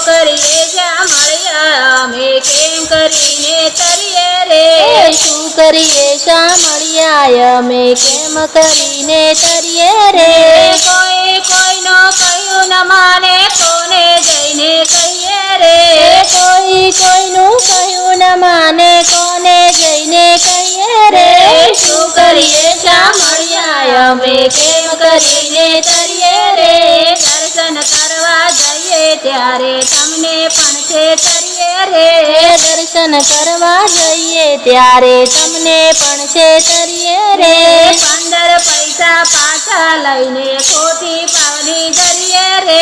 કરીએ જા મળ્યા અમે કેમ કરીને તરીએ રે શું કરીએ શા મળ્યા અમે કેમ કરીને તરીએ રે કોઈ કોઈનો કહ્યું ન માને કોને જઈને કહીએ રે કોઈ કોઈનું કહ્યું ન માને કોને જઈને કહીએ રે શું કરીએ શા મળ્યા અમે કેમ કરીને તરીએ રે દર્શન કરવા જઈએ ત્યારે તમને પણ છે તરીએ રે દર્શન કરવા જઈએ ત્યારે તમને પણ છે તરીએ રે 15 પૈસા પાછા લઈને ખોટી પાવલી ધરીએ રે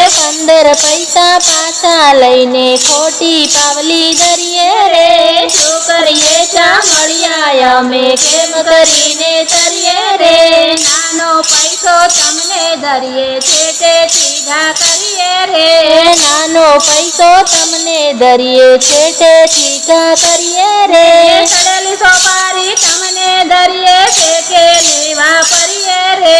15 પૈસા પાછા લઈને ખોટી પાવલી ધરીએ રે શું કરીએ શા મળ્યા અમે કેમ કરીને તરીએ રે નાનો પૈસો તમને ધરીએ છે તે સીધા કરીએ રે નાનો પૈસો તમને ધરીએ છે તે ઠીકા કરીએ રે ચડેલી સોપારી તમને ધરીએ છે કે લેવા ફરીએ રે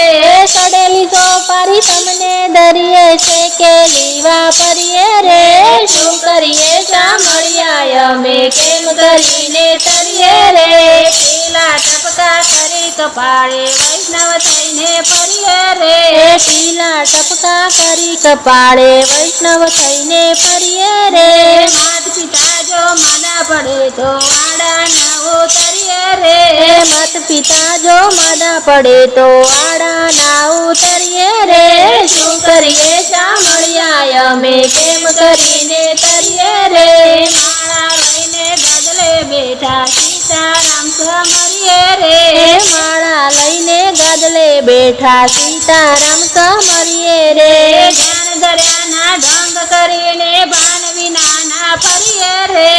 ચડેલી સોપારી તમને ધરીએ છે કે લીવા ફરીએ રે શું કરીએ શા મળ્યા અમે કેમ કરીને તરીએ રે પીલા ટપકા કરી કપાળે વૈષ્ણવ થઈને ફરીએ રે પીલા ટપકા કરી કપાળે વૈષ્ણવ થઈને ફરીએ રે માત પિતા જો માના પડે તો આડા ના ઉતરીએ રે મત પિતા જો માદા પડે તો આડા ના ઉતરીએ રે શું કરીએ શા મળ્યા અમે કેમ કરીને તરીએ રે માળા લઈને ગદલે બેઠા સીતારામ સમરીએ રે માળા લઈને ગાદલે બેઠા સીતારામ સમરીએ રે ધ્યાન ધર્યાના ઢંગ કરીને બાન વિનાના ફરીએ રે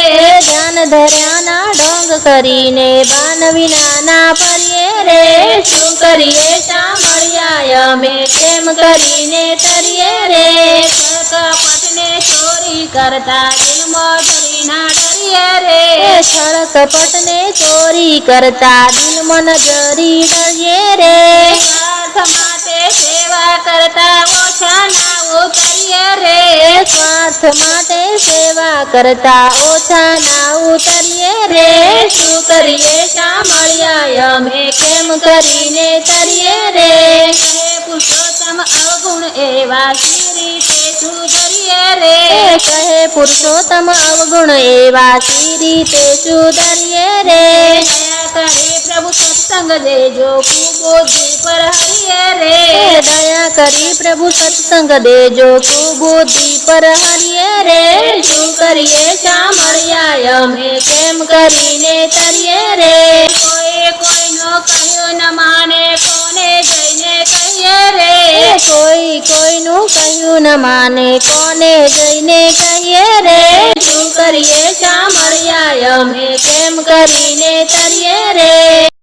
ધ્યાન ધર્યાના ઢોંગ કરીને બાન વિનાના ફરીએ રે શું કરીએ શા મળ્યા અમે કેમ કરીને તરીએ રે કપટને ચોરી કરતા દિલમાં ડરીના ડરીએ રે છળ કપટને ચોરી કરતા દિલ મન જરી ડરીએ રે સ્વાર્થ માટે સેવા કરતા ઓછા ના ઉતરીએ રે સ્વાર્થ માટે સેવા કરતા ઓછા ના ઉતરીએ રે શું કરીએ શા મળ્યા અમે કેમ કરીને તરીએ રે કહે પુરુષોત્તમ અવગુણ એવા શ્રી તે સુધરીએ રે કહે પુરુષોત્તમ અવગુણ એવા સી રીતે સુધરીએ રે દયા કરી પ્રભુ સત્સંગ દેજો કુબુદ્ધિ પર હરિએ રે દયા કરી પ્રભુ સત્સંગ દેજો કુબુદ્ધિ પર હરિએ રે શું કરીએ શા મળ્યા અમે કેમ કરીને તરીએ રે કોઈ કોઈનો કહ્યું ન માને કોને જઈને કહીએ રે કોઈ કોઈનું કહ્યું ન માને કોને જઈને કહીએ રે શું કરીએ શા મળ્યા અમે કેમ કરીને તરીએ રે